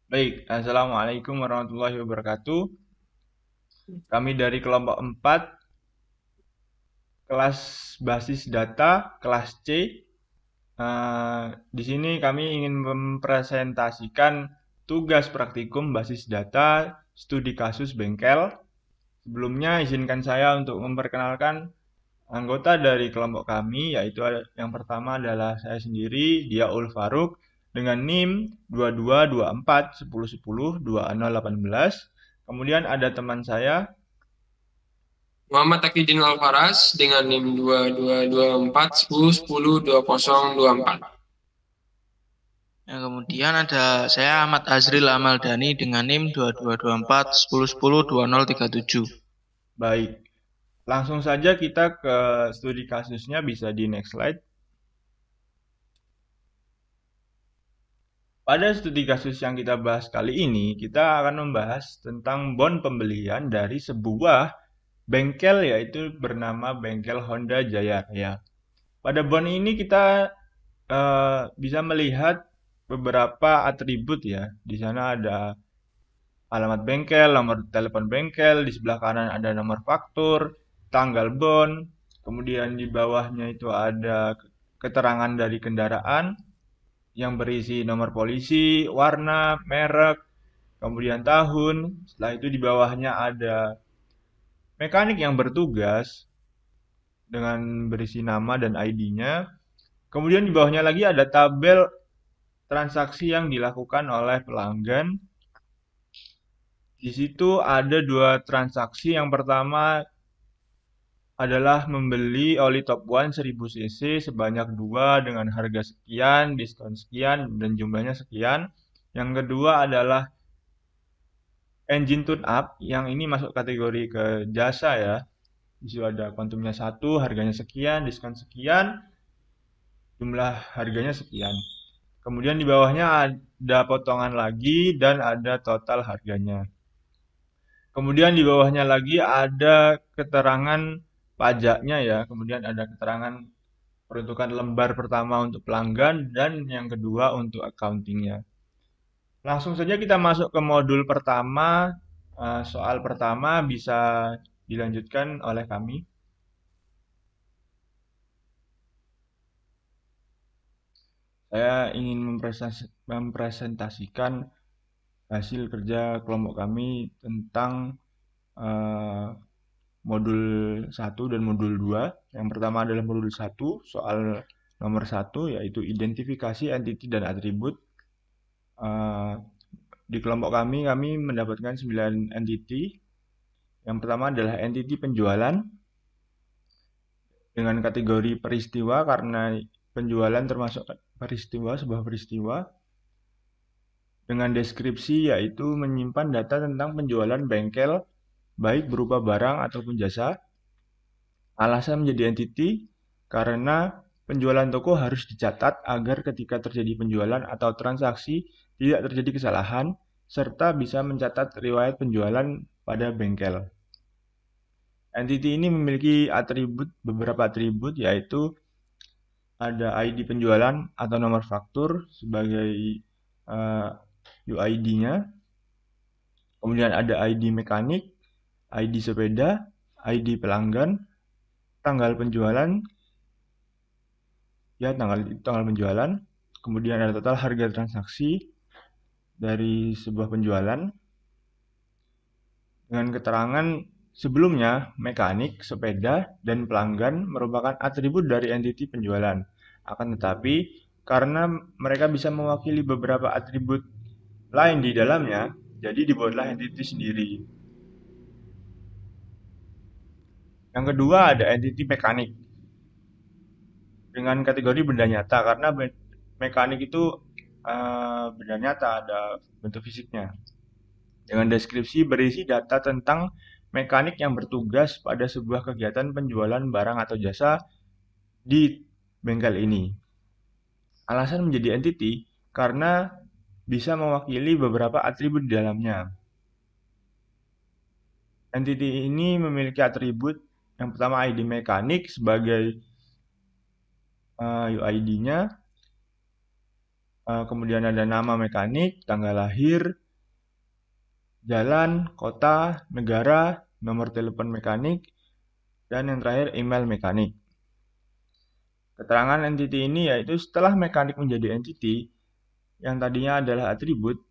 Baik, Assalamualaikum warahmatullahi wabarakatuh. Kami dari kelompok 4, kelas basis data, kelas C. Di sini kami ingin mempresentasikan tugas praktikum basis data studi kasus bengkel. Sebelumnya, izinkan saya untuk memperkenalkan anggota dari kelompok kami, yaitu yang pertama adalah saya sendiri, Diaul Faruk, dengan NIM 222410102018. Kemudian ada teman saya, Muhammad Takidin Alfaras dengan NIM 222410102024. Yang kemudian ada saya Ahmad Azril Amaldani dengan NIM 2224 1010 2037. baik. Langsung saja kita ke studi kasusnya, bisa di next slide. Pada studi kasus yang kita bahas kali ini, kita akan membahas tentang bond pembelian dari sebuah bengkel, yaitu bernama Bengkel Honda Jaya Raya. Pada bond ini kita bisa melihat beberapa atribut ya. Di sana ada alamat bengkel, nomor telepon bengkel, di sebelah kanan ada nomor faktur, tanggal bond, kemudian di bawahnya itu ada keterangan dari kendaraan yang berisi nomor polisi, warna, merek, kemudian tahun. Setelah itu di bawahnya ada mekanik yang bertugas dengan berisi nama dan ID-nya. Kemudian di bawahnya lagi ada tabel transaksi yang dilakukan oleh pelanggan. Di situ ada dua transaksi. Yang pertama adalah membeli oli top one 1000 cc sebanyak 2 dengan harga sekian, diskon sekian, dan jumlahnya sekian. Yang kedua adalah engine tune up, yang ini masuk kategori ke jasa ya. Di situ ada kuantumnya 1, harganya sekian, diskon sekian, jumlah harganya sekian. Kemudian di bawahnya ada potongan lagi dan ada total harganya. Kemudian di bawahnya lagi ada keterangan pajaknya ya. Kemudian ada keterangan peruntukan lembar pertama untuk pelanggan dan yang kedua untuk accountingnya. Langsung saja kita masuk ke modul pertama. Soal pertama bisa dilanjutkan oleh kami. Saya ingin mempresentasikan hasil kerja kelompok kami tentang eh, modul 1 dan modul 2. Yang pertama adalah modul 1, soal nomor 1, yaitu identifikasi entiti dan atribut. Eh, di kelompok kami mendapatkan 9 entiti. Yang pertama adalah entiti penjualan dengan kategori peristiwa karena penjualan termasuk peristiwa, sebuah peristiwa. Dengan deskripsi yaitu menyimpan data tentang penjualan bengkel, baik berupa barang ataupun jasa. Alasan menjadi entity karena penjualan toko harus dicatat agar ketika terjadi penjualan atau transaksi tidak terjadi kesalahan, serta bisa mencatat riwayat penjualan pada bengkel. Entity ini memiliki beberapa atribut, yaitu ada ID penjualan atau nomor faktur sebagai UID-nya, kemudian ada ID mekanik, ID sepeda, ID pelanggan, tanggal penjualan, ya tanggal penjualan, kemudian ada total harga transaksi dari sebuah penjualan dengan keterangan sebelumnya mekanik, sepeda, dan pelanggan merupakan atribut dari entiti penjualan. Akan tetapi karena mereka bisa mewakili beberapa atribut lain di dalamnya, jadi dibuatlah entiti sendiri. Yang kedua ada entiti mekanik dengan kategori benda nyata karena mekanik itu benda nyata, ada bentuk fisiknya. Dengan deskripsi berisi data tentang mekanik yang bertugas pada sebuah kegiatan penjualan barang atau jasa di bengkel ini. Alasan menjadi entity karena bisa mewakili beberapa atribut di dalamnya. Entity ini memiliki atribut yang pertama ID mekanik sebagai UID-nya, Kemudian ada nama mekanik, tanggal lahir, jalan, kota, negara, nomor telepon mekanik, dan yang terakhir email mekanik. Keterangan entity ini yaitu setelah mekanik menjadi entity, yang tadinya adalah atribut,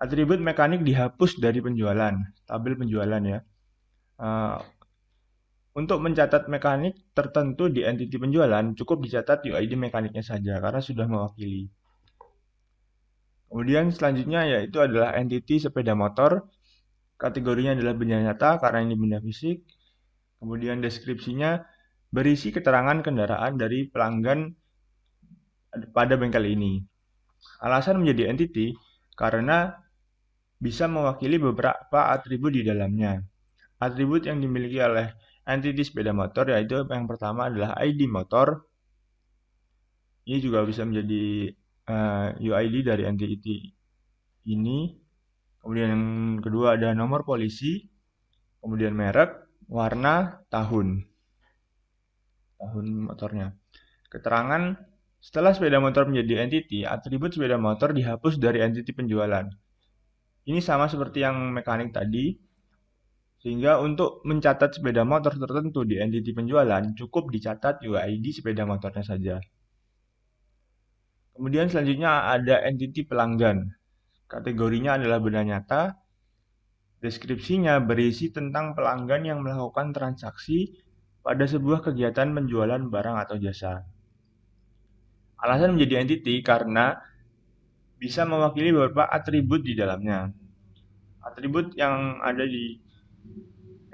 atribut mekanik dihapus dari penjualan, tabel penjualan ya. Untuk mencatat mekanik tertentu di entity penjualan, cukup dicatat UID mekaniknya saja karena sudah mewakili. Kemudian selanjutnya yaitu adalah entity sepeda motor. Kategorinya adalah benda nyata karena ini benda fisik. Kemudian deskripsinya berisi keterangan kendaraan dari pelanggan pada bengkel ini. Alasan menjadi entity karena bisa mewakili beberapa atribut di dalamnya. Atribut yang dimiliki oleh entity sepeda motor yaitu yang pertama adalah ID motor. Ini juga bisa menjadi UID dari entity ini. Kemudian yang kedua ada nomor polisi, kemudian merek, warna, tahun motornya. Keterangan setelah sepeda motor menjadi entity, atribut sepeda motor dihapus dari entity penjualan. Ini sama seperti yang mekanik tadi, sehingga untuk mencatat sepeda motor tertentu di entity penjualan, cukup dicatat UID sepeda motornya saja. Kemudian selanjutnya ada entity pelanggan. Kategorinya adalah benda nyata. Deskripsinya berisi tentang pelanggan yang melakukan transaksi pada sebuah kegiatan penjualan barang atau jasa. Alasan menjadi entity karena bisa mewakili beberapa atribut di dalamnya. Atribut yang ada di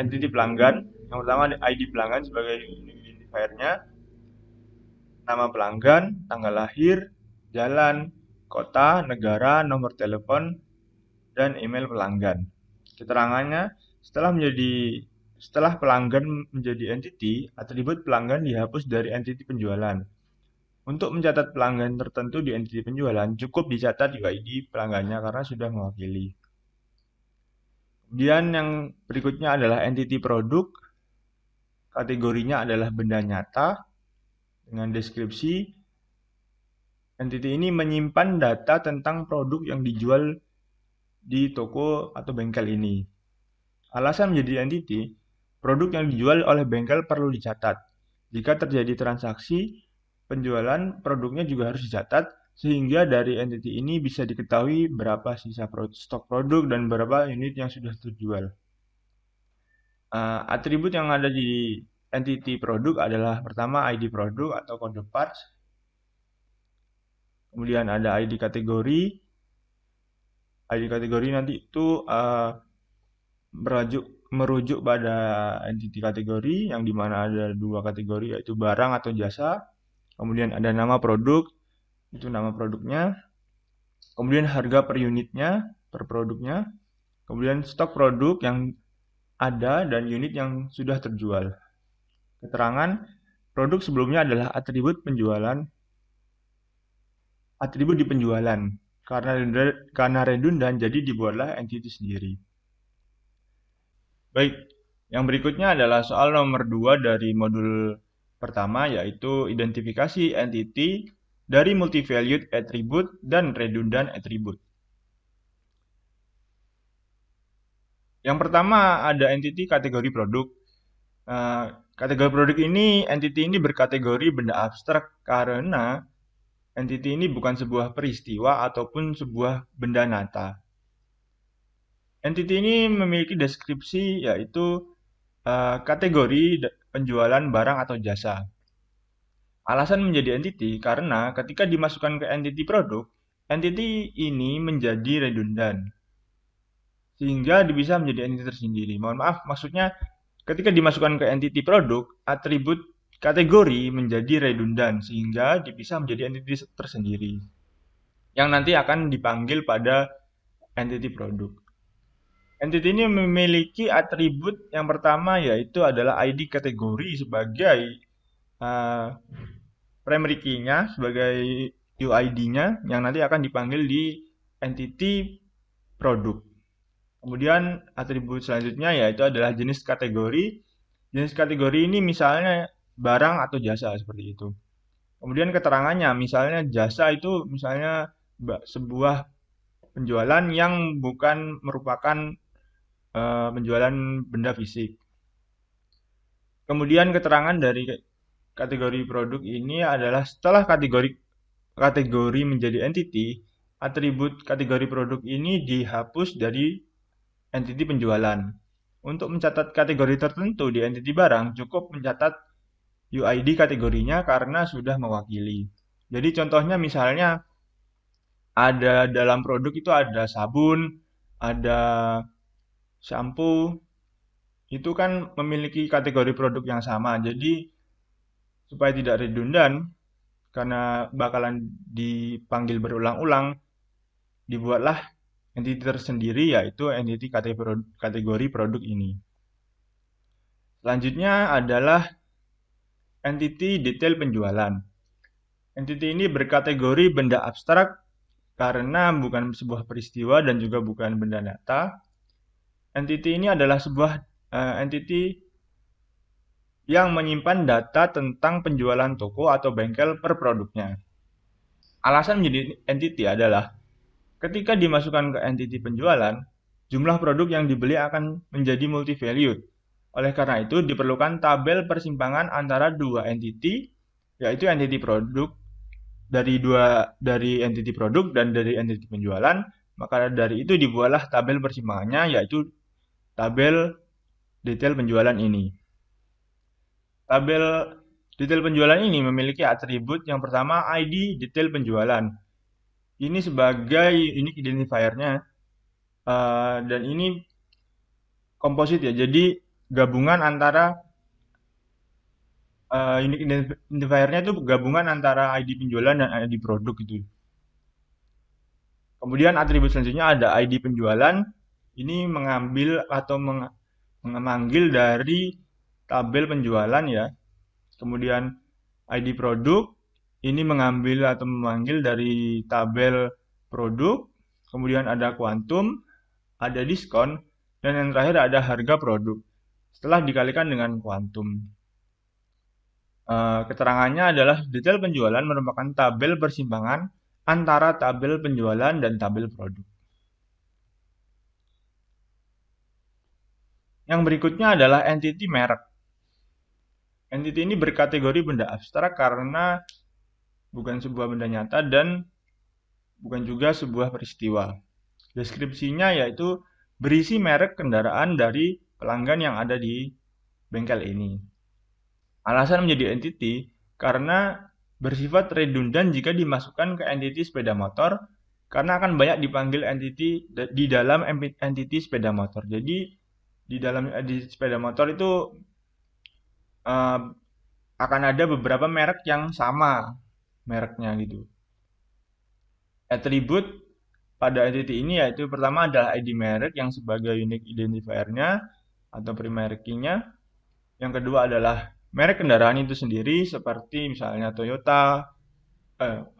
entity pelanggan, yang pertama ada ID pelanggan sebagai identifier-nya, nama pelanggan, tanggal lahir, jalan, kota, negara, nomor telepon, dan email pelanggan. Keterangannya, setelah pelanggan menjadi entity, atribut pelanggan dihapus dari entity penjualan. Untuk mencatat pelanggan tertentu di entity penjualan, cukup dicatat UID pelanggannya karena sudah mewakili. Kemudian yang berikutnya adalah entity produk. Kategorinya adalah benda nyata dengan deskripsi. Entity ini menyimpan data tentang produk yang dijual di toko atau bengkel ini. Alasan menjadi entity, produk yang dijual oleh bengkel perlu dicatat. Jika terjadi transaksi penjualan, produknya juga harus dicatat, sehingga dari entity ini bisa diketahui berapa sisa stok produk dan berapa unit yang sudah terjual. Atribut yang ada di entity produk adalah pertama ID produk atau kode parts, kemudian ada ID kategori. ID kategori nanti itu merujuk pada entity kategori yang dimana ada dua kategori yaitu barang atau jasa. Kemudian ada nama produk, itu nama produknya. Kemudian harga per unitnya, per produknya. Kemudian stok produk yang ada dan unit yang sudah terjual. Keterangan produk sebelumnya adalah atribut penjualan, atribut di penjualan. Karena redundan, jadi dibuatlah entity sendiri. Baik, yang berikutnya adalah soal nomor 2 dari modul pertama, yaitu identifikasi entity dari multivalued attribute dan redundant attribute. Yang pertama ada entity kategori produk. Kategori produk ini, entity ini berkategori benda abstrak karena entity ini bukan sebuah peristiwa ataupun sebuah benda nyata. Entity ini memiliki deskripsi yaitu kategori penjualan barang atau jasa. Alasan menjadi entity karena ketika dimasukkan ke entity produk, entity ini menjadi redundan. Sehingga bisa menjadi entity tersendiri. Mohon maaf, maksudnya ketika dimasukkan ke entity produk, atribut kategori menjadi redundan sehingga bisa menjadi entity tersendiri yang nanti akan dipanggil pada entity produk. Entity ini memiliki atribut yang pertama yaitu adalah ID kategori sebagai primary key-nya, sebagai UID-nya yang nanti akan dipanggil di entity produk. Kemudian atribut selanjutnya yaitu adalah jenis kategori. Jenis kategori ini misalnya barang atau jasa seperti itu. Kemudian keterangannya, misalnya jasa itu misalnya sebuah penjualan yang bukan merupakan penjualan benda fisik. Kemudian keterangan dari kategori produk ini adalah setelah kategori menjadi entity, atribut kategori produk ini dihapus dari entity penjualan. Untuk mencatat kategori tertentu di entity barang, cukup mencatat UID kategorinya karena sudah mewakili. Jadi contohnya misalnya ada dalam produk itu ada sabun, ada shampoo, itu kan memiliki kategori produk yang sama. Jadi supaya tidak redundan, karena bakalan dipanggil berulang-ulang, dibuatlah entity tersendiri yaitu entity kategori produk ini. Selanjutnya adalah entity detail penjualan. Entity ini berkategori benda abstrak karena bukan sebuah peristiwa dan juga bukan benda nyata. Entity ini adalah sebuah entity yang menyimpan data tentang penjualan toko atau bengkel per produknya. Alasan menjadi entity adalah ketika dimasukkan ke entity penjualan, jumlah produk yang dibeli akan menjadi multi-valued. Oleh karena itu, diperlukan tabel persimpangan antara dua entity, yaitu entity produk dari entity produk dan dari entity penjualan. Maka dari itu dibuatlah tabel persimpangannya, yaitu tabel detail penjualan ini. Tabel detail penjualan ini memiliki atribut yang pertama ID detail penjualan. Ini sebagai unique identifier-nya dan ini komposit ya. Jadi gabungan antara unique identifier-nya itu gabungan antara ID penjualan dan ID produk gitu. Kemudian atribut selanjutnya ada ID penjualan. Ini mengambil atau memanggil dari tabel penjualan ya. Kemudian ID produk ini mengambil atau memanggil dari tabel produk. Kemudian ada kuantum, ada diskon, dan yang terakhir ada harga produk. Setelah dikalikan dengan kuantum. Keterangannya adalah detail penjualan merupakan tabel persimpangan antara tabel penjualan dan tabel produk. Yang berikutnya adalah entity merek. Entity ini berkategori benda abstrak karena bukan sebuah benda nyata dan bukan juga sebuah peristiwa. Deskripsinya yaitu berisi merek kendaraan dari pelanggan yang ada di bengkel ini. Alasan menjadi entity karena bersifat redundan jika dimasukkan ke entity sepeda motor karena akan banyak dipanggil entity di dalam entity sepeda motor. Jadi di dalam entity sepeda motor itu akan ada beberapa merek yang sama mereknya gitu. Atribut pada entity ini yaitu pertama adalah ID merek yang sebagai unique identifier-nya atau primary key-nya. Yang kedua adalah merek kendaraan itu sendiri seperti misalnya Toyota,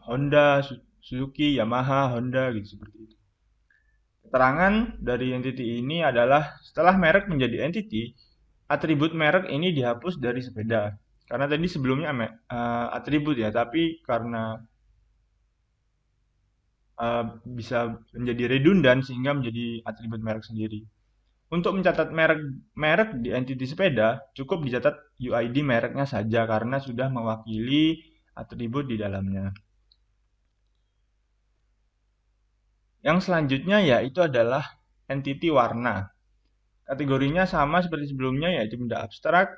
Honda, Suzuki, Yamaha, Honda gitu seperti itu. Keterangan dari entity ini adalah setelah merek menjadi entity, atribut merek ini dihapus dari sepeda. Karena tadi sebelumnya atribut ya, tapi karena bisa menjadi redundan sehingga menjadi atribut merek sendiri. Untuk mencatat merek di entity sepeda, cukup dicatat UID mereknya saja karena sudah mewakili atribut di dalamnya. Yang selanjutnya yaitu adalah entity warna. Kategorinya sama seperti sebelumnya yaitu benda abstrak.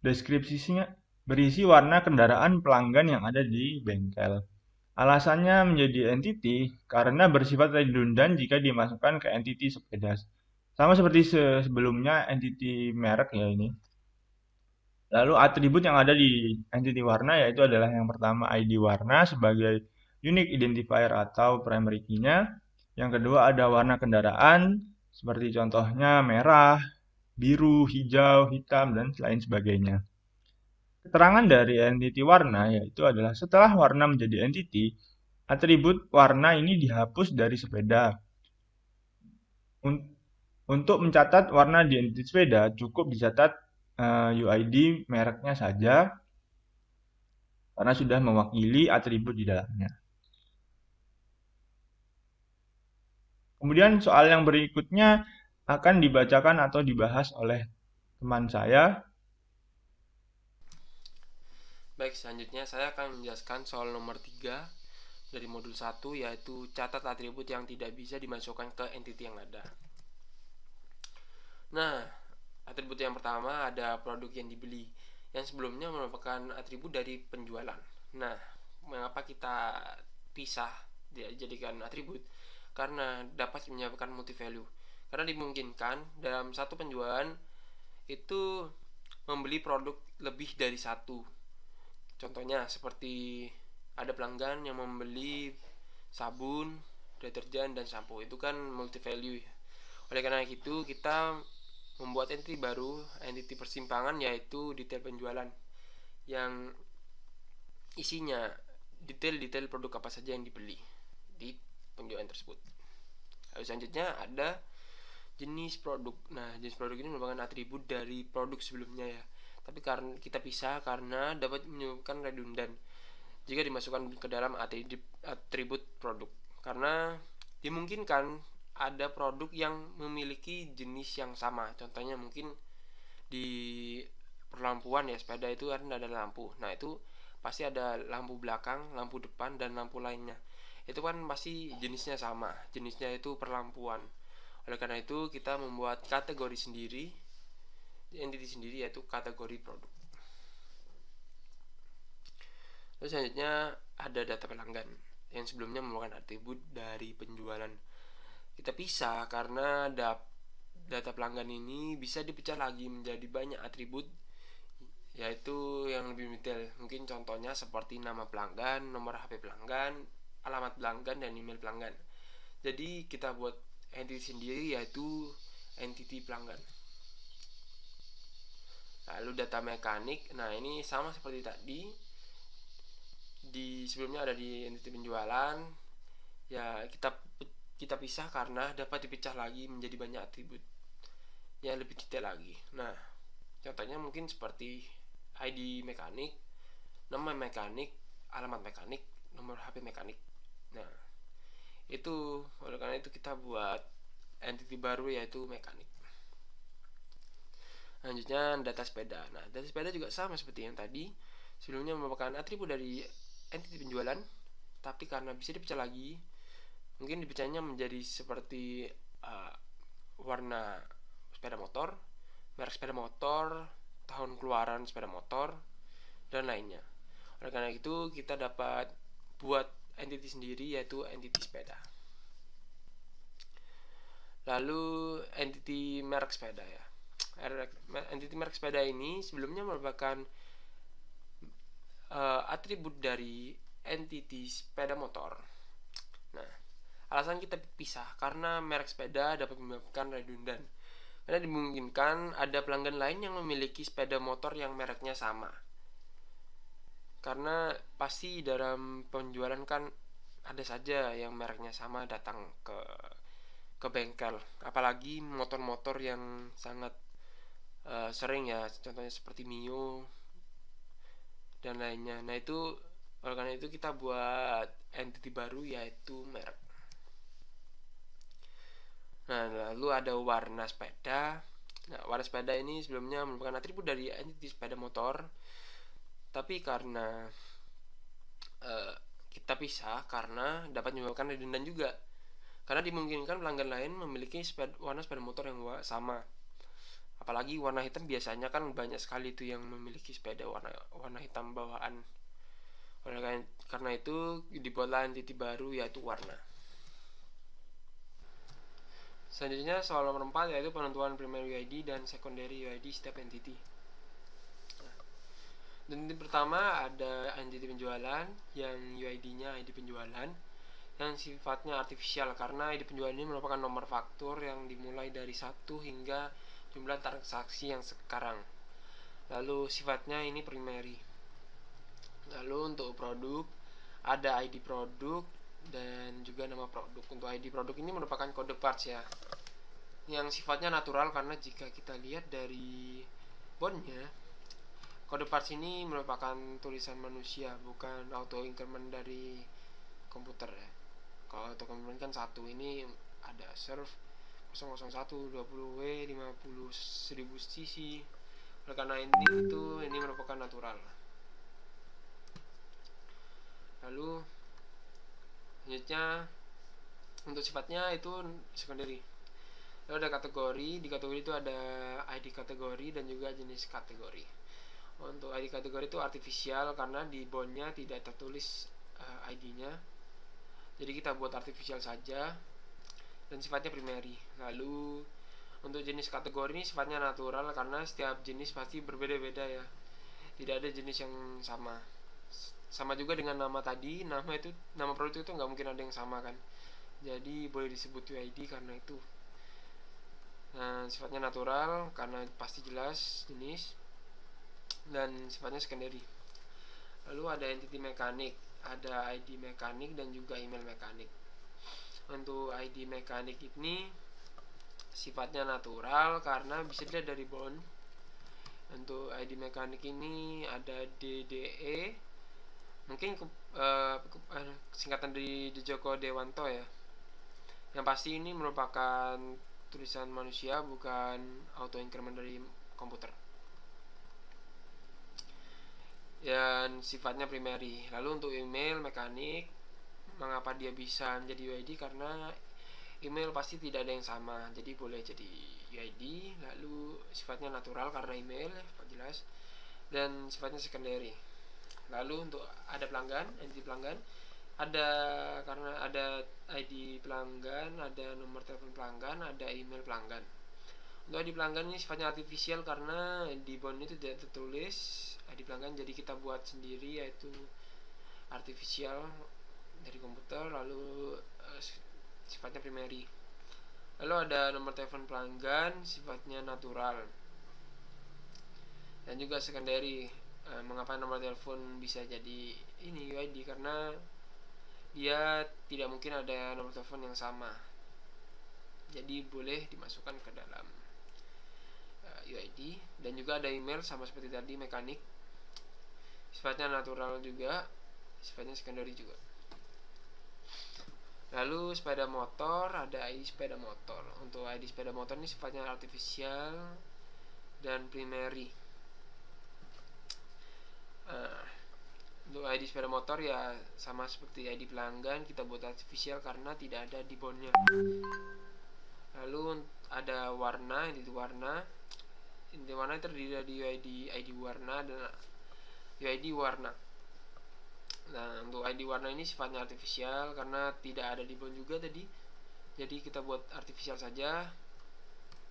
Deskripsinya berisi warna kendaraan pelanggan yang ada di bengkel. Alasannya menjadi entity karena bersifat redundan jika dimasukkan ke entity sepeda. Sama seperti sebelumnya entity merek ya ini. Lalu atribut yang ada di entity warna yaitu adalah yang pertama ID warna sebagai unique identifier atau primary key-nya. Yang kedua ada warna kendaraan seperti contohnya merah, biru, hijau, hitam, dan lain sebagainya. Keterangan dari entity warna yaitu adalah setelah warna menjadi entity, atribut warna ini dihapus dari sepeda. Untuk mencatat warna di entity sepeda, cukup dicatat UID mereknya saja. karena sudah mewakili atribut di dalamnya. Kemudian soal yang berikutnya akan dibacakan atau dibahas oleh teman saya. Baik, selanjutnya saya akan menjelaskan soal nomor 3 dari modul 1, yaitu catat atribut yang tidak bisa dimasukkan ke entity yang ada. Nah, atribut yang pertama ada produk yang dibeli, yang sebelumnya merupakan atribut dari penjualan. Nah, mengapa kita pisah dijadikan atribut? Karena dapat menyebabkan multi value. Karena dimungkinkan dalam satu penjualan itu membeli produk lebih dari satu. Contohnya seperti ada pelanggan yang membeli sabun, deterjen, dan sampo. Itu kan multi value ya. Oleh karena itu kita membuat entity baru, entity persimpangan, yaitu detail penjualan, yang isinya detail-detail produk apa saja yang dibeli di penjualan tersebut. Lalu selanjutnya ada jenis produk. Nah, jenis produk ini merupakan atribut dari produk sebelumnya ya. Tapi karena kita pisah karena dapat menyebabkan redundan jika dimasukkan ke dalam atribut produk. Karena dimungkinkan ada produk yang memiliki jenis yang sama. Contohnya mungkin di perlampuan ya, sepeda itu kan ada lampu. Nah, itu pasti ada lampu belakang, lampu depan, dan lampu lainnya. Itu kan pasti jenisnya sama. Jenisnya itu perlampuan. Oleh karena itu kita membuat kategori sendiri, entity sendiri, yaitu kategori produk. Terus selanjutnya ada data pelanggan, yang sebelumnya merupakan atribut dari penjualan. Kita pisah karena data pelanggan ini bisa dipecah lagi menjadi banyak atribut, yaitu yang lebih detail. Mungkin contohnya seperti nama pelanggan, nomor HP pelanggan, alamat pelanggan, dan email pelanggan. Jadi kita buat entity sendiri, yaitu entity pelanggan. Lalu data mekanik. Nah, ini sama seperti tadi. Di sebelumnya ada di entity penjualan. Ya, kita pisah karena dapat dipecah lagi menjadi banyak atribut yang lebih detail lagi. Nah, contohnya mungkin seperti ID mekanik, nama mekanik, alamat mekanik, nomor HP mekanik. Nah, itu oleh karena itu kita buat entity baru, yaitu mekanik. Selanjutnya data sepeda. Nah, data sepeda juga sama seperti yang tadi. Sebelumnya merupakan atribut dari entity penjualan, tapi karena bisa dipecah lagi, mungkin dipecahnya menjadi seperti warna sepeda motor, merek sepeda motor, tahun keluaran sepeda motor, dan lainnya. Oleh karena itu kita dapat buat entity sendiri, yaitu entity sepeda. Lalu entity merek sepeda ya. Entity merek sepeda ini sebelumnya merupakan atribut dari entity sepeda motor. Nah, alasan kita pisah karena merek sepeda dapat menyebabkan redundan. Karena dimungkinkan ada pelanggan lain yang memiliki sepeda motor yang mereknya sama. Karena pasti dalam penjualan kan ada saja yang mereknya sama datang ke bengkel. Apalagi motor-motor yang sangat sering ya, contohnya seperti Mio dan lainnya. Nah, itu oleh karena itu kita buat entity baru, yaitu merek. Nah, lalu ada warna sepeda. Nah, warna sepeda ini sebelumnya merupakan atribut dari entity sepeda motor, tapi karena kita pisah karena dapat menyebabkan redundan juga. Karena dimungkinkan pelanggan lain memiliki warna sepeda motor yang sama. Apalagi warna hitam, biasanya kan banyak sekali itu yang memiliki sepeda warna hitam bawaan. Oleh karena itu dibuatlah entity baru, yaitu warna. Selanjutnya soal nomor 4, yaitu penentuan primary UID dan secondary UID setiap entity. Entity pertama ada entity penjualan yang UID-nya ID penjualan, yang sifatnya artifisial karena ID penjualan ini merupakan nomor faktur yang dimulai dari 1 hingga jumlah transaksi yang sekarang. Lalu sifatnya ini primary. Lalu untuk produk ada ID produk dan juga nama produk. Untuk ID produk ini merupakan kode parts ya, yang sifatnya natural karena jika kita lihat dari bondnya, Kode parts ini merupakan tulisan manusia, bukan auto increment dari komputer ya. Kalau auto increment kan satu, ini ada serve 001 20W 50.000 cc. Oleh karena ini merupakan natural. Lalu selanjutnya untuk sifatnya itu secondary. Lalu ada kategori, di kategori itu ada ID kategori dan juga jenis kategori. Untuk ID kategori itu artifisial karena di bondnya tidak tertulis ID-nya, jadi kita buat artifisial saja, dan sifatnya primary. Lalu untuk jenis kategori ini sifatnya natural karena setiap jenis pasti berbeda-beda ya, tidak ada jenis yang sama. Sama juga dengan nama tadi, nama produk itu nggak mungkin ada yang sama kan, jadi boleh disebut UID karena itu. Nah, sifatnya natural karena pasti jelas jenis, dan sifatnya secondary. Lalu ada entity mekanik, ada ID mekanik dan juga email mekanik. Untuk ID mekanik ini sifatnya natural karena bisa dilihat dari bond. Untuk ID mekanik ini ada DDE, mungkin singkatan dari Djoko Dewanto ya. Yang pasti ini merupakan tulisan manusia, bukan auto increment dari komputer. Dan sifatnya primary. Lalu untuk email mekanik, mengapa dia bisa menjadi UID? Karena email pasti tidak ada yang sama, jadi boleh jadi UID. Lalu sifatnya natural karena email jelas, dan sifatnya secondary. Lalu untuk ada pelanggan, entity pelanggan, ada karena ada ID pelanggan, ada nomor telepon pelanggan, ada email pelanggan. Untuk ID pelanggan ini sifatnya artifisial karena di bond itu tidak tertulis ID pelanggan, jadi kita buat sendiri, yaitu artifisial dari komputer. Lalu sifatnya primary. Lalu ada nomor telepon pelanggan, sifatnya natural dan juga secondary. Mengapa nomor telepon bisa jadi ini UID? Karena dia tidak mungkin ada nomor telepon yang sama, jadi boleh dimasukkan ke dalam UID. Dan juga ada email, sama seperti tadi mekanik, sifatnya natural juga, sifatnya secondary juga. Lalu sepeda motor, ada ID sepeda motor. Untuk ID sepeda motor ini sifatnya artifisial dan primary. Untuk ID sepeda motor ya sama seperti ID pelanggan, kita buat artifisial karena tidak ada di bondnya. Lalu ada warna, ini warna. Inti warna terdiri dari ID warna dan UID warna. Nah, untuk ID warna ini sifatnya artifisial karena tidak ada di bond juga tadi, jadi kita buat artifisial saja,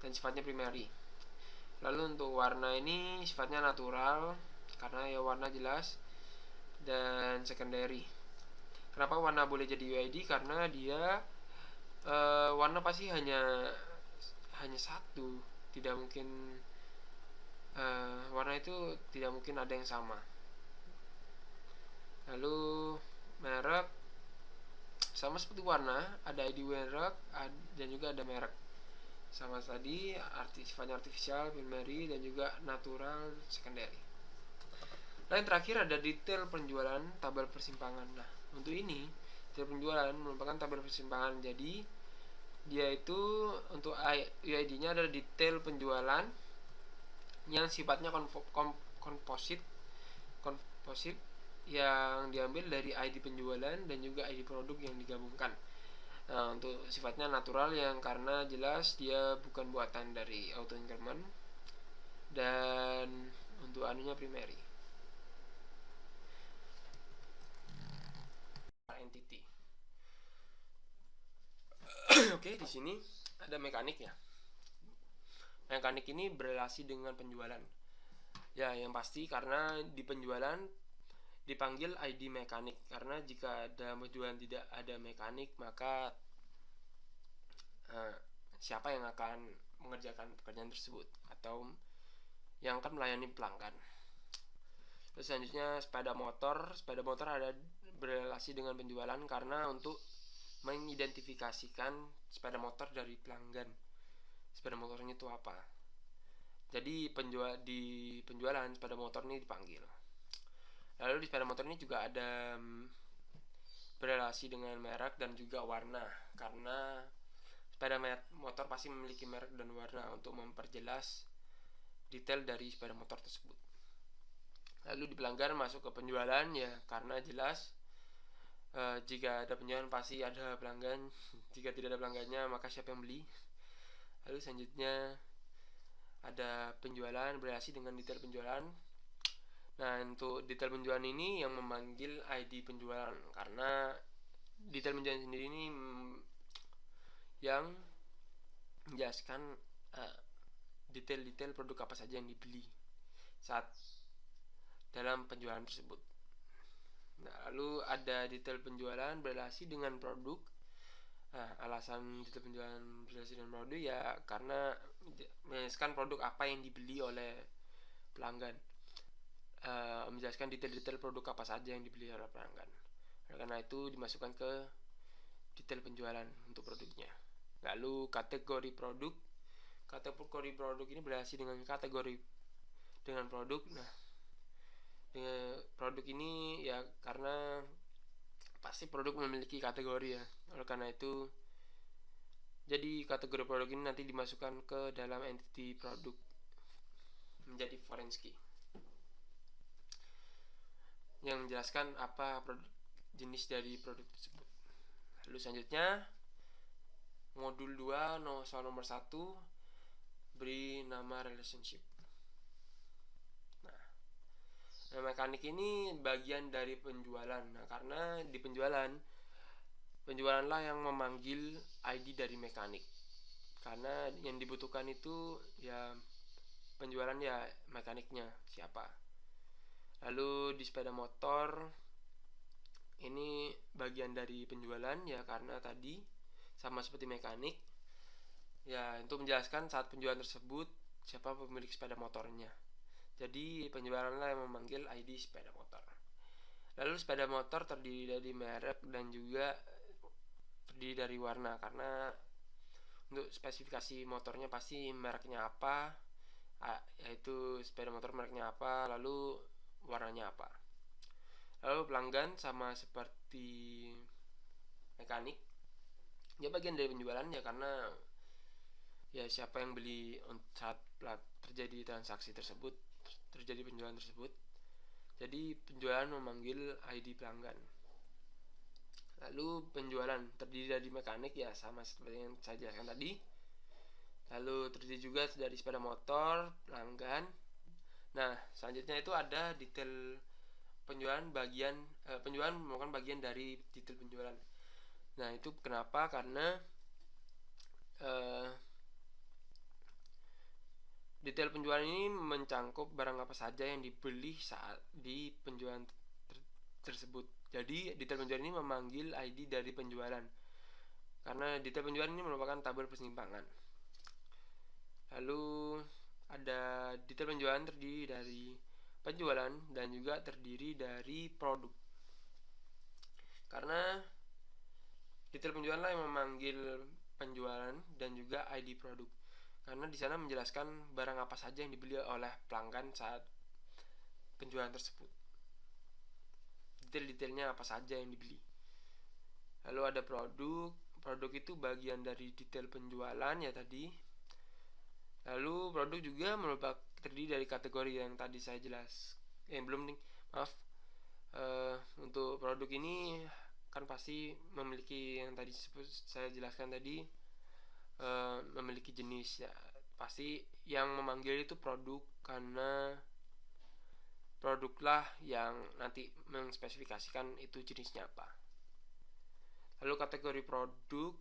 dan sifatnya primary. Lalu untuk warna ini sifatnya natural karena ya warna jelas, dan secondary. Kenapa warna boleh jadi UID? Karena dia warna pasti hanya satu, tidak mungkin warna itu tidak mungkin ada yang sama. Lalu merek sama seperti warna, ada ID merek dan juga ada merek. Sama tadi, sifatnya artifisial, primary, dan juga natural, secondary. Lalu yang terakhir ada detail penjualan, tabel persimpangan. Nah, untuk ini detail penjualan merupakan tabel persimpangan. Jadi dia itu untuk UID-nya adalah detail penjualan yang sifatnya komposit yang diambil dari ID penjualan dan juga ID produk yang digabungkan. Nah, untuk sifatnya natural yang karena jelas dia bukan buatan dari auto increment, dan untuk anunya primary. Entity. Oke, di sini ada mekanik ya. Mekanik ini berrelasi dengan penjualan. Ya, yang pasti karena di penjualan dipanggil ID mekanik, karena jika dalam penjualan tidak ada mekanik, maka siapa yang akan mengerjakan pekerjaan tersebut atau yang akan melayani pelanggan. Terus selanjutnya sepeda motor ada berrelasi dengan penjualan karena untuk mengidentifikasikan sepeda motor dari pelanggan, sepeda motornya itu apa. Jadi di penjualan sepeda motor ini dipanggil. Lalu di sepeda motor ini juga ada berrelasi dengan merek dan juga warna, karena sepeda motor pasti memiliki merek dan warna untuk memperjelas detail dari sepeda motor tersebut. Lalu di pelanggan masuk ke penjualan ya, karena jelas jika ada penjualan pasti ada pelanggan. Jika tidak ada pelanggannya maka siapa yang beli. Lalu selanjutnya ada penjualan, berrelasi dengan detail penjualan. Nah, untuk detail penjualan ini yang memanggil ID penjualan, karena detail penjualan sendiri ini yang menjelaskan detail-detail produk apa saja yang dibeli saat dalam penjualan tersebut. Nah, lalu ada detail penjualan berrelasi dengan produk. Nah, alasan detail penjualan berrelasi dengan produk ya karena menjelaskan produk apa yang dibeli oleh pelanggan, menjelaskan detail-detail produk apa saja yang dibeli oleh pelanggan. Karena itu dimasukkan ke detail penjualan untuk produknya. Lalu kategori produk. Kategori produk ini berrelasi dengan kategori dengan produk. Nah, dengan produk ini ya karena pasti produk memiliki kategori ya. Oleh karena itu jadi kategori produk ini nanti dimasukkan ke dalam entity produk menjadi foreign key yang menjelaskan apa jenis dari produk tersebut. Lalu selanjutnya modul 2 soal nomor 1 beri nama relationship. Nah, mekanik ini bagian dari penjualan. Nah, karena di penjualanlah yang memanggil ID dari mekanik. Karena yang dibutuhkan itu ya penjualan ya mekaniknya siapa. Lalu di sepeda motor ini bagian dari penjualan ya karena tadi sama seperti mekanik ya, untuk menjelaskan saat penjualan tersebut siapa pemilik sepeda motornya. Jadi penjualanlah yang memanggil ID sepeda motor. Lalu sepeda motor terdiri dari merek dan juga terdiri dari warna, karena untuk spesifikasi motornya pasti mereknya apa, yaitu sepeda motor mereknya apa, lalu warnanya apa. Lalu pelanggan sama seperti mekanik ya bagian dari penjualan ya karena ya siapa yang beli saat terjadi transaksi tersebut, terjadi penjualan tersebut. Jadi penjualan memanggil ID pelanggan. Lalu penjualan terdiri dari mekanik ya sama seperti yang saya jelaskan tadi. Lalu terdiri juga dari sepeda motor, pelanggan. Nah, selanjutnya itu ada detail penjualan penjualan merupakan bagian dari detail penjualan. Nah, itu kenapa? Karena detail penjualan ini mencangkup barang apa saja yang dibeli saat di penjualan tersebut. Jadi detail penjualan ini memanggil ID dari penjualan, karena detail penjualan ini merupakan tabel persimpangan. Lalu ada detail penjualan terdiri dari penjualan dan juga terdiri dari produk. Karena detail penjualan lah yang memanggil penjualan dan juga ID produk. Karena di sana menjelaskan barang apa saja yang dibeli oleh pelanggan saat penjualan tersebut. Detail-detailnya apa saja yang dibeli. Lalu ada produk. Produk itu bagian dari detail penjualan ya tadi. Lalu produk juga merupakan terdiri dari kategori yang tadi saya untuk produk ini kan pasti memiliki yang tadi saya jelaskan tadi, memiliki jenis ya. Pasti yang memanggil itu produk karena produklah yang nanti menspesifikasikan itu jenisnya apa. Lalu kategori produk.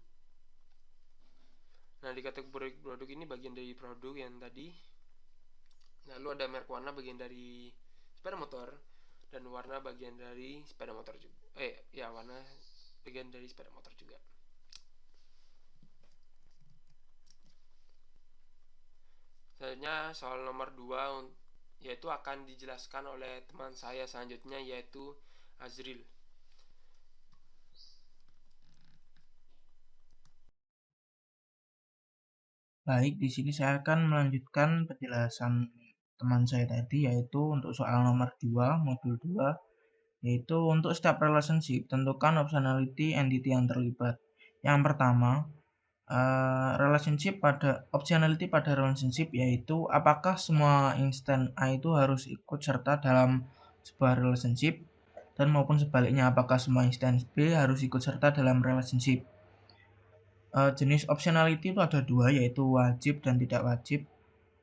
Nah, di kategori produk ini bagian dari produk yang tadi. Lalu ada merek warna bagian dari sepeda motor dan warna bagian dari sepeda motor juga. Warna bagian dari sepeda motor juga. Selanjutnya soal nomor 2 yaitu akan dijelaskan oleh teman saya selanjutnya yaitu Azril. Baik, di sini saya akan melanjutkan penjelasan teman saya tadi, yaitu untuk soal nomor 2, modul 2, yaitu untuk step relationship, tentukan optionality entity yang terlibat. Yang pertama, optionality pada relationship, yaitu apakah semua instance A itu harus ikut serta dalam sebuah relationship, dan maupun sebaliknya, apakah semua instance B harus ikut serta dalam relationship. Jenis optionality itu ada dua, yaitu wajib dan tidak wajib.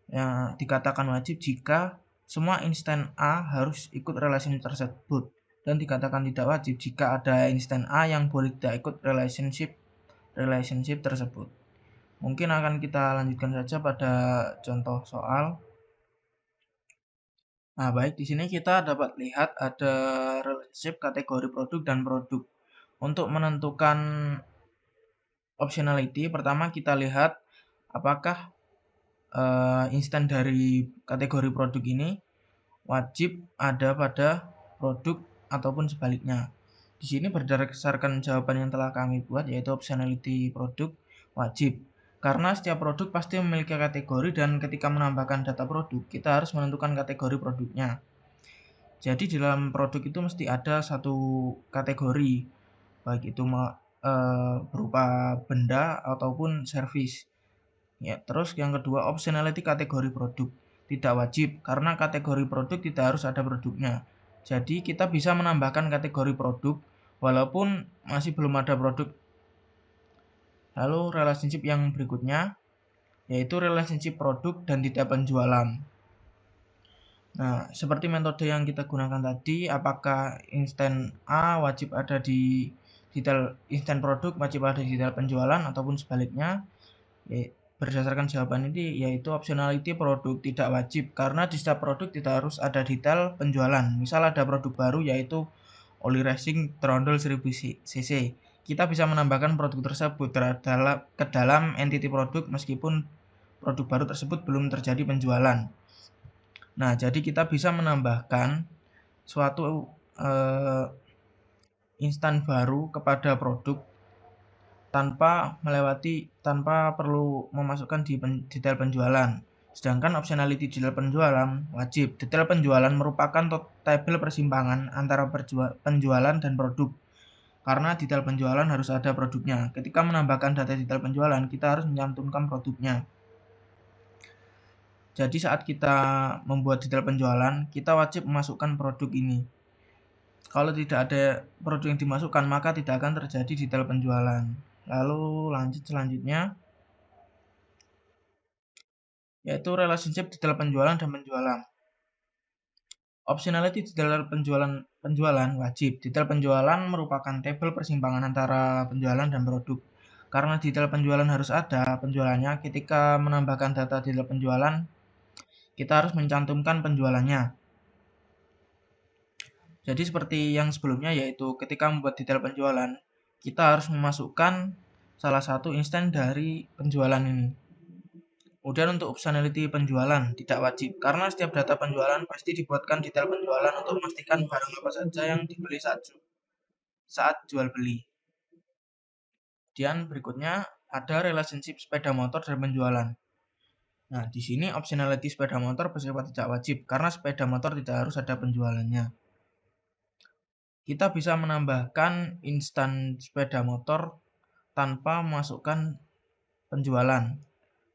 Yang dikatakan wajib jika semua instance A harus ikut relationship tersebut, dan dikatakan tidak wajib jika ada instance A yang boleh tidak ikut relationship tersebut. Mungkin akan kita lanjutkan saja pada contoh soal. Nah, baik, di sini kita dapat lihat ada relationship kategori produk dan produk. Untuk menentukan optionality, pertama kita lihat apakah instan dari kategori produk ini wajib ada pada produk ataupun sebaliknya. Di sini berdasarkan jawaban yang telah kami buat, yaitu optionality produk wajib. Karena setiap produk pasti memiliki kategori, dan ketika menambahkan data produk, kita harus menentukan kategori produknya. Jadi di dalam produk itu mesti ada satu kategori, baik itu berupa benda ataupun servis. Ya, terus yang kedua, optionality kategori produk tidak wajib, karena kategori produk tidak harus ada produknya. Jadi kita bisa menambahkan kategori produk walaupun masih belum ada produk. Lalu relationship yang berikutnya, yaitu relationship produk dan tidak penjualan. Nah, seperti metode yang kita gunakan tadi, apakah instan A wajib ada di detail instan produk, wajib ada di detail penjualan, ataupun sebaliknya. Berdasarkan jawaban ini, yaitu optionality produk tidak wajib, karena di setiap produk tidak harus ada detail penjualan. Misal ada produk baru, yaitu oli racing trondol 1000 cc. Kita bisa menambahkan produk tersebut ke dalam entity produk meskipun produk baru tersebut belum terjadi penjualan. Nah, jadi kita bisa menambahkan suatu instan baru kepada produk tanpa perlu memasukkan di detail penjualan. Sedangkan optionality detail penjualan wajib. Detail penjualan merupakan tabel persimpangan antara penjualan dan produk. Karena detail penjualan harus ada produknya. Ketika menambahkan data detail penjualan, kita harus mencantumkan produknya. Jadi saat kita membuat detail penjualan, kita wajib memasukkan produk ini. Kalau tidak ada produk yang dimasukkan, maka tidak akan terjadi detail penjualan. Lalu lanjut selanjutnya, yaitu relationship detail penjualan dan penjualan. Optionality detail penjualan wajib. Detail penjualan merupakan tabel persimpangan antara penjualan dan produk. Karena detail penjualan harus ada penjualannya, ketika menambahkan data detail penjualan, kita harus mencantumkan penjualannya. Jadi seperti yang sebelumnya, yaitu ketika membuat detail penjualan, kita harus memasukkan salah satu instan dari penjualan ini. Kemudian untuk optionality penjualan tidak wajib, karena setiap data penjualan pasti dibuatkan detail penjualan untuk memastikan barang apa saja yang dibeli saat jual beli. Kemudian berikutnya ada relationship sepeda motor dan penjualan. Nah, di sini optionality sepeda motor bersifat tidak wajib, karena sepeda motor tidak harus ada penjualannya. Kita bisa menambahkan instan sepeda motor tanpa memasukkan penjualan.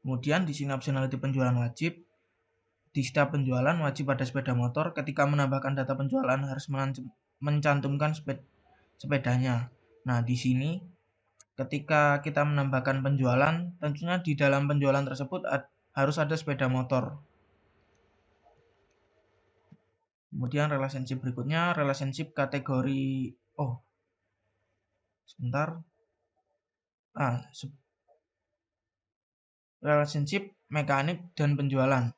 Kemudian di sini optionality penjualan wajib. Di setiap penjualan wajib ada sepeda motor. Ketika menambahkan data penjualan harus mencantumkan sepedanya. Nah, di sini ketika kita menambahkan penjualan, tentunya di dalam penjualan tersebut harus ada sepeda motor. Kemudian relationship berikutnya, relationship kategori relationship mekanik dan penjualan.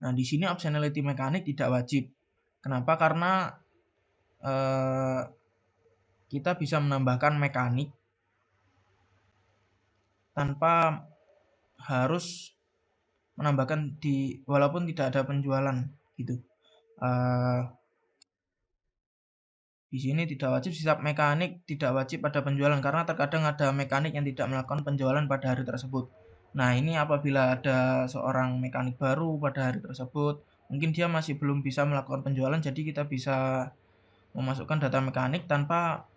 Nah, di sini optionality mekanik tidak wajib. Kenapa? Karena kita bisa menambahkan mekanik tanpa harus menambahkan walaupun tidak ada penjualan gitu. Di sini tidak wajib, setiap mekanik tidak wajib pada penjualan karena terkadang ada mekanik yang tidak melakukan penjualan pada hari tersebut. Nah, ini apabila ada seorang mekanik baru pada hari tersebut, mungkin dia masih belum bisa melakukan penjualan, jadi kita bisa memasukkan data mekanik tanpa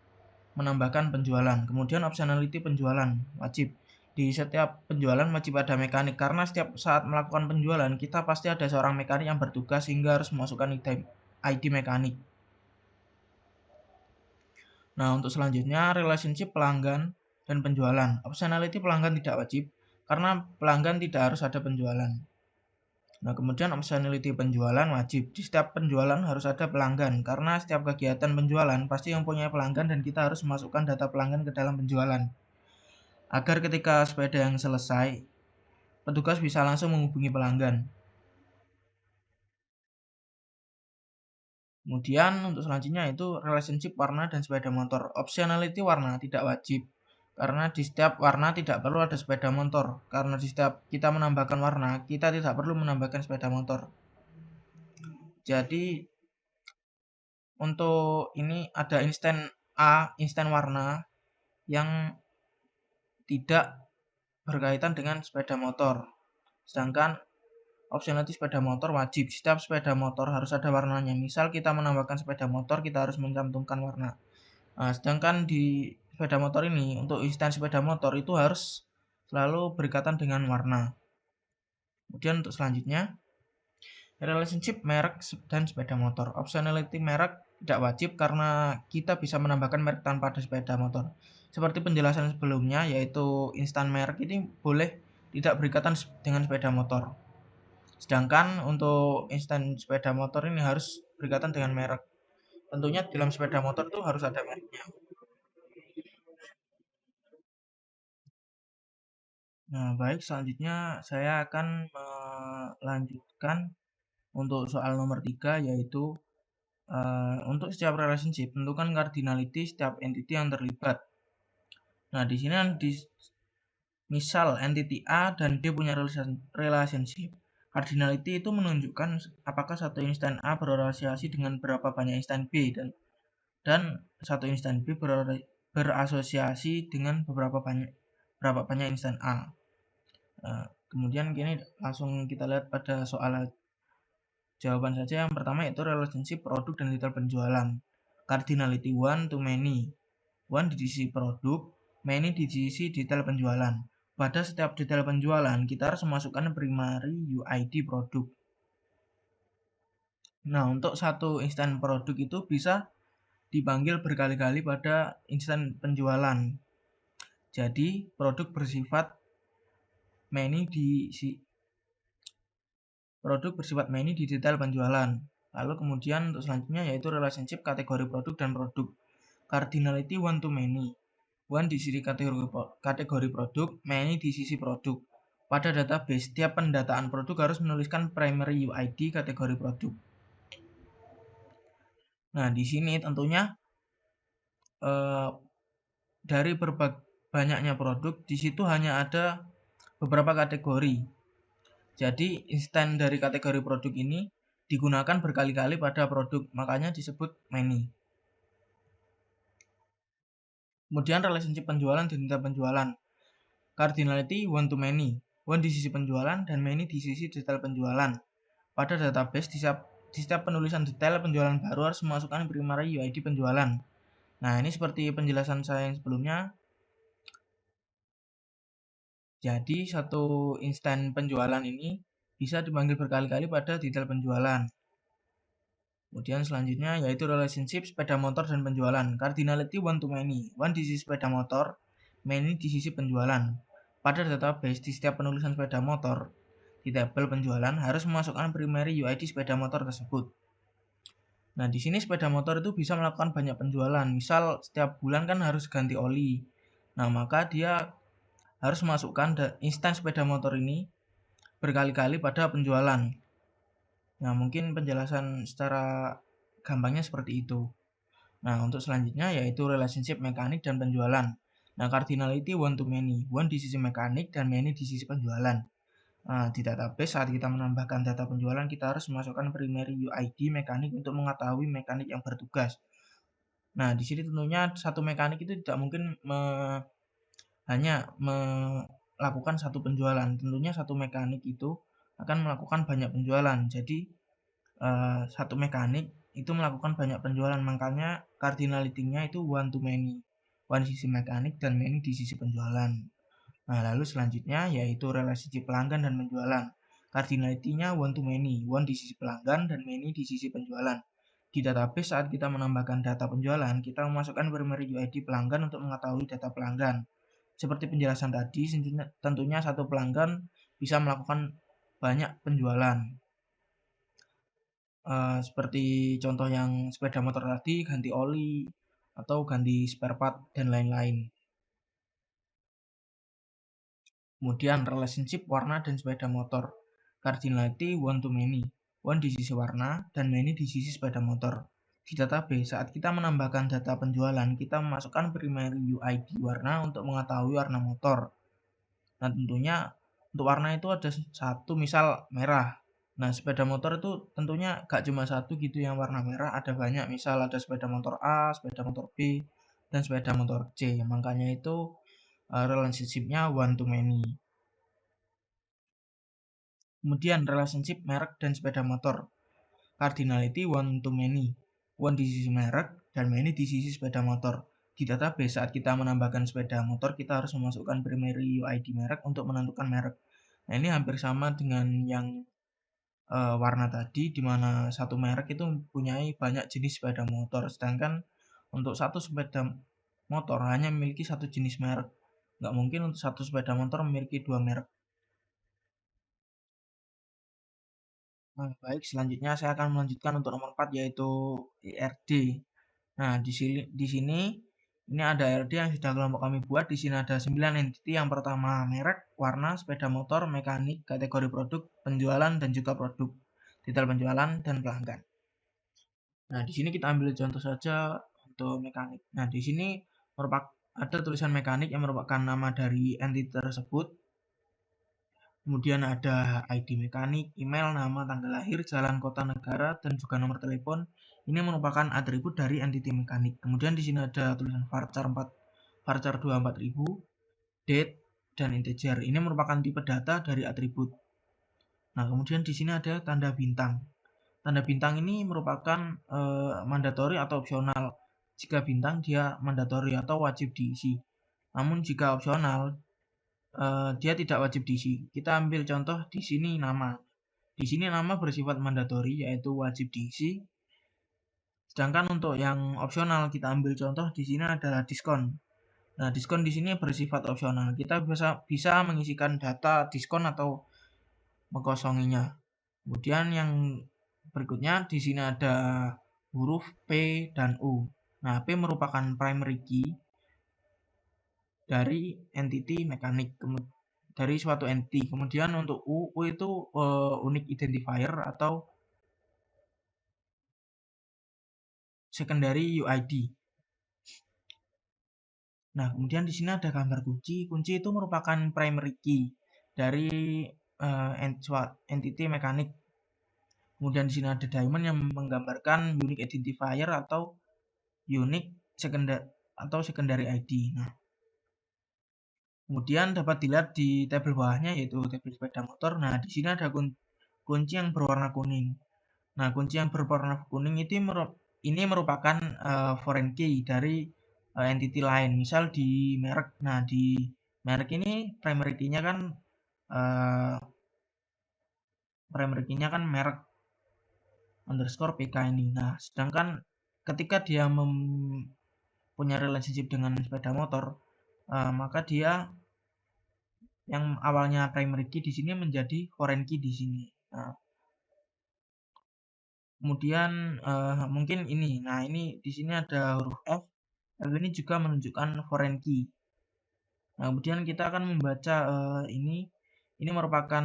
menambahkan penjualan. Kemudian optionality penjualan wajib. Di setiap penjualan wajib ada mekanik karena setiap saat melakukan penjualan kita pasti ada seorang mekanik yang bertugas sehingga harus memasukkan ID mekanik. Nah, untuk selanjutnya relationship pelanggan dan penjualan. Optionality pelanggan tidak wajib karena pelanggan tidak harus ada penjualan. Nah, kemudian optionality penjualan wajib. Di setiap penjualan harus ada pelanggan karena setiap kegiatan penjualan pasti mempunyai pelanggan dan kita harus memasukkan data pelanggan ke dalam penjualan. Agar ketika sepeda yang selesai, petugas bisa langsung menghubungi pelanggan. Kemudian untuk selanjutnya itu relationship warna dan sepeda motor. Optionality warna tidak wajib. Karena di setiap warna tidak perlu ada sepeda motor. Karena di setiap kita menambahkan warna, kita tidak perlu menambahkan sepeda motor. Jadi untuk ini ada instan A, instan warna yang tidak berkaitan dengan sepeda motor. Sedangkan optionality sepeda motor wajib. Setiap sepeda motor harus ada warnanya. Misal kita menambahkan sepeda motor, kita harus mencantumkan warna. Nah, sedangkan di sepeda motor ini, untuk instan sepeda motor itu harus selalu berkaitan dengan warna. Kemudian untuk selanjutnya, relationship merek dan sepeda motor. Optionality merek tidak wajib karena kita bisa menambahkan merek tanpa ada sepeda motor. Seperti penjelasan sebelumnya, yaitu instan merek ini boleh tidak berkaitan dengan sepeda motor. Sedangkan untuk instan sepeda motor ini harus berkaitan dengan merek. Tentunya dalam sepeda motor itu harus ada mereknya. Nah, baik, selanjutnya saya akan melanjutkan untuk soal nomor 3, yaitu untuk setiap relationship tentukan cardinality setiap entity yang terlibat. Nah, di sini misal entity A dan D punya relationship. Cardinality itu menunjukkan apakah satu instan A berasosiasi dengan berapa banyak instan B dan satu instan B berasosiasi dengan berapa banyak instan A. Nah, kemudian gini langsung kita lihat pada soal jawaban saja. Yang pertama yaitu relationship produk dan detail penjualan. Cardinality one to many. One di sisi produk, many di sisi detail penjualan. Pada setiap detail penjualan, kita harus memasukkan primary UID produk. Nah, untuk satu instan produk itu bisa dipanggil berkali-kali pada instan penjualan. Jadi, produk bersifat many di detail penjualan. Lalu kemudian untuk selanjutnya yaitu relationship kategori produk dan produk. Cardinality one to many. One di sisi kategori produk, many di sisi produk. Pada database, setiap pendataan produk harus menuliskan primary UID kategori produk. Nah, di sini tentunya dari banyaknya produk, di situ hanya ada beberapa kategori. Jadi, instan dari kategori produk ini digunakan berkali-kali pada produk, makanya disebut many. Kemudian relationship penjualan dan detail penjualan. Cardinality one to many. One di sisi penjualan dan many di sisi detail penjualan. Pada database, di setiap penulisan detail penjualan baru harus memasukkan primary UID penjualan. Nah, ini seperti penjelasan saya yang sebelumnya. Jadi, satu instan penjualan ini bisa dipanggil berkali-kali pada detail penjualan. Kemudian selanjutnya yaitu relationship sepeda motor dan penjualan. Cardinality one to many. One di sisi sepeda motor, many di sisi penjualan. Pada database, di setiap penulisan sepeda motor di tabel penjualan harus memasukkan primary UID sepeda motor tersebut. Nah, di sini sepeda motor itu bisa melakukan banyak penjualan. Misal setiap bulan kan harus ganti oli. Nah, maka dia harus memasukkan instan sepeda motor ini berkali-kali pada penjualan. Nah, mungkin penjelasan secara gampangnya seperti itu. Nah, untuk selanjutnya yaitu relationship mekanik dan penjualan. Nah, cardinality one to many. One di sisi mekanik dan many di sisi penjualan. Nah, di database saat kita menambahkan data penjualan, kita harus memasukkan primary UID mekanik untuk mengetahui mekanik yang bertugas. Nah, di sini tentunya satu mekanik itu tidak mungkin hanya melakukan satu penjualan. Tentunya satu mekanik itu akan melakukan banyak penjualan. Jadi satu mekanik itu melakukan banyak penjualan, makanya cardinality-nya itu one to many. One di sisi mekanik dan many di sisi penjualan. Nah, lalu selanjutnya yaitu relationship pelanggan dan penjualan. Cardinality-nya one to many, one di sisi pelanggan dan many di sisi penjualan. Di database saat kita menambahkan data penjualan, kita memasukkan primary UID pelanggan untuk mengetahui data pelanggan. Seperti penjelasan tadi, tentunya satu pelanggan bisa melakukan banyak penjualan. Seperti contoh yang sepeda motor tadi, ganti oli atau ganti spare part dan lain-lain. Kemudian relationship warna dan sepeda motor. Cardinality one to many. One di sisi warna dan many di sisi sepeda motor. Di database, saat kita menambahkan data penjualan, kita memasukkan primary UID warna untuk mengetahui warna motor. Nah, tentunya untuk warna itu ada satu, misal merah. Nah, sepeda motor itu tentunya gak cuma satu gitu yang warna merah, ada banyak. Misal ada sepeda motor A, sepeda motor B, dan sepeda motor C. Makanya itu relationship-nya one to many. Kemudian relationship merek dan sepeda motor. Cardinality one to many. One di sisi merek dan many di sisi sepeda motor. Di database saat kita menambahkan sepeda motor, kita harus memasukkan primary UID merek untuk menentukan merek. Nah, ini hampir sama dengan yang warna tadi, di mana satu merek itu mempunyai banyak jenis sepeda motor, sedangkan untuk satu sepeda motor hanya memiliki satu jenis merek. Nggak mungkin untuk satu sepeda motor memiliki dua merek. Nah, baik, selanjutnya saya akan melanjutkan untuk nomor 4 yaitu IRD. Nah, di sini ini ada IRD yang sudah kelompok kami buat. Di sini ada 9 entity. Yang pertama merek, warna, sepeda motor, mekanik, kategori produk, penjualan dan juga produk, detail penjualan dan pelanggan. Nah, di sini kita ambil contoh saja untuk mekanik. Nah, di sini ada tulisan mekanik yang merupakan nama dari entity tersebut. Kemudian ada ID mekanik, email, nama, tanggal lahir, jalan, kota, negara, dan juga nomor telepon. Ini merupakan atribut dari entity mekanik. Kemudian di sini ada tulisan varchar 24000, date, dan integer. Ini merupakan tipe data dari atribut. Nah, kemudian di sini ada tanda bintang. Tanda bintang ini merupakan mandatory atau opsional. Jika bintang dia mandatory atau wajib diisi. Namun jika opsional dia tidak wajib diisi. Kita ambil contoh di sini nama. Di sini nama bersifat mandatory yaitu wajib diisi. Sedangkan untuk yang opsional kita ambil contoh di sini adalah diskon. Nah, diskon di sini bersifat opsional. Kita bisa mengisikan data diskon atau mengkosonginya. Kemudian yang berikutnya di sini ada huruf P dan U. Nah, P merupakan primary key dari entity mekanik dari suatu entity. Kemudian untuk U itu unique identifier atau secondary UID. Nah, kemudian di sini ada gambar kunci. Kunci itu merupakan primary key dari entity mekanik. Kemudian di sini ada diamond yang menggambarkan unique identifier atau unique secondary ID. Nah, kemudian dapat dilihat di tabel bawahnya yaitu tabel sepeda motor. Nah, di sini ada kunci yang berwarna kuning. Nah, kunci yang berwarna kuning ini merupakan foreign key dari entity lain. Misal di merek. Nah, di merek ini primary key-nya kan merek underscore PK ini. Nah, sedangkan ketika dia punya relationship dengan sepeda motor, maka dia yang awalnya primary key di sini menjadi foreign key di sini. Nah, kemudian mungkin ini. Nah, ini di sini ada huruf F. F ini juga menunjukkan foreign key. Nah, kemudian kita akan membaca ini. Ini merupakan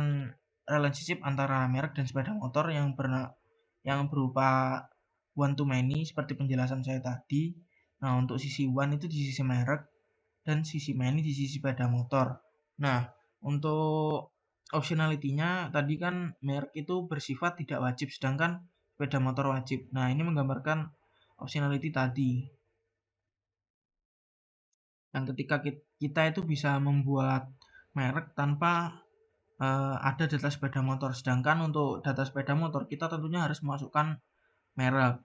relationship antara merek dan sepeda motor yang berupa one to many seperti penjelasan saya tadi. Nah, untuk sisi one itu di sisi merek dan sisi many di sisi sepeda motor. Nah, untuk optionality-nya tadi kan merek itu bersifat tidak wajib sedangkan sepeda motor wajib. Nah, ini menggambarkan optionality tadi. yang ketika kita itu bisa membuat merek tanpa ada data sepeda motor. Sedangkan untuk data sepeda motor kita tentunya harus memasukkan merek.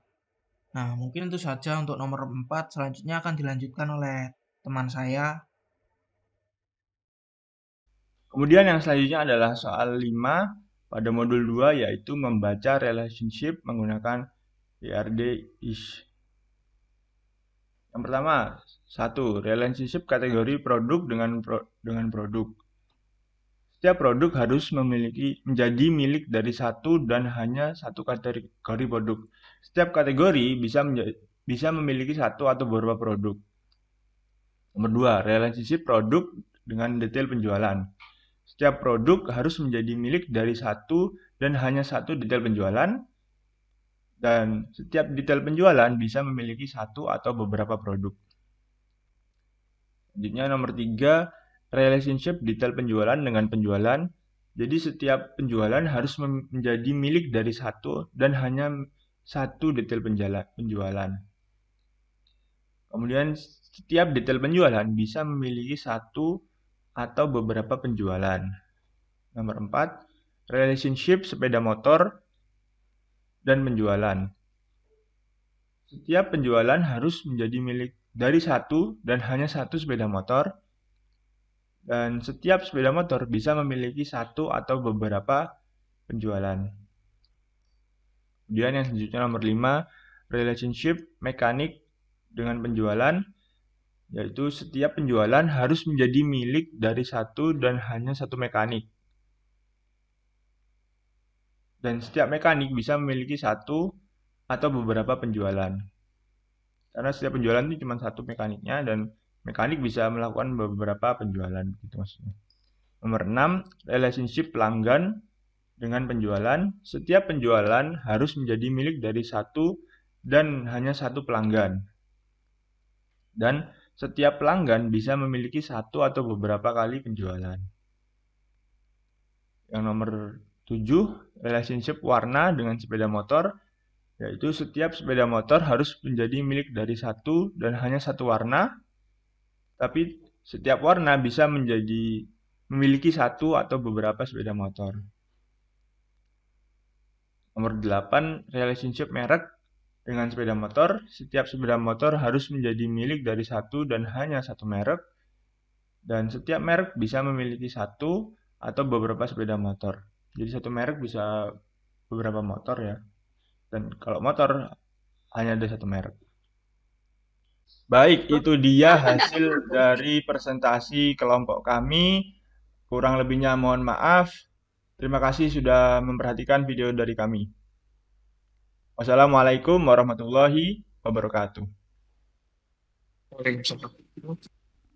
Nah, mungkin itu saja untuk nomor 4. Selanjutnya akan dilanjutkan oleh teman saya. Kemudian yang selanjutnya adalah soal 5 pada modul 2, yaitu membaca relationship menggunakan PRD ISH. Yang pertama, 1. Relationship kategori produk dengan produk. Setiap produk harus menjadi milik dari satu dan hanya satu kategori produk. Setiap kategori bisa memiliki satu atau beberapa produk. Nomor 2, relationship produk dengan detail penjualan. Setiap produk harus menjadi milik dari satu dan hanya satu detail penjualan, dan setiap detail penjualan bisa memiliki satu atau beberapa produk. Selanjutnya nomor 3, relationship detail penjualan dengan penjualan. Jadi setiap penjualan harus menjadi milik dari satu dan hanya satu detail penjualan. Kemudian setiap detail penjualan bisa memiliki satu atau beberapa penjualan. Nomor 4, relationship sepeda motor dan penjualan. Setiap penjualan harus menjadi milik dari satu dan hanya satu sepeda motor, dan setiap sepeda motor bisa memiliki satu atau beberapa penjualan. Kemudian yang selanjutnya nomor 5, relationship mekanik dengan penjualan, yaitu setiap penjualan harus menjadi milik dari satu dan hanya satu mekanik. Dan setiap mekanik bisa memiliki satu atau beberapa penjualan. Karena setiap penjualan itu cuma satu mekaniknya, dan mekanik bisa melakukan beberapa penjualan, gitu maksudnya. Nomor 6, relationship pelanggan dengan penjualan. Setiap penjualan harus menjadi milik dari satu dan hanya satu pelanggan. Dan setiap pelanggan bisa memiliki satu atau beberapa kali penjualan. Yang nomor 7, relationship warna dengan sepeda motor, yaitu setiap sepeda motor harus menjadi milik dari satu dan hanya satu warna, tapi setiap warna bisa memiliki satu atau beberapa sepeda motor. Nomor 8, relationship merek dengan sepeda motor. Setiap sepeda motor harus menjadi milik dari satu dan hanya satu merek, dan setiap merek bisa memiliki satu atau beberapa sepeda motor. Jadi satu merek bisa beberapa motor ya, dan kalau motor hanya ada satu merek. Baik, itu dia hasil dari presentasi kelompok kami. Kurang lebihnya mohon maaf. Terima kasih sudah memperhatikan video dari kami. Wassalamualaikum warahmatullahi wabarakatuh. Waalaikumsalam.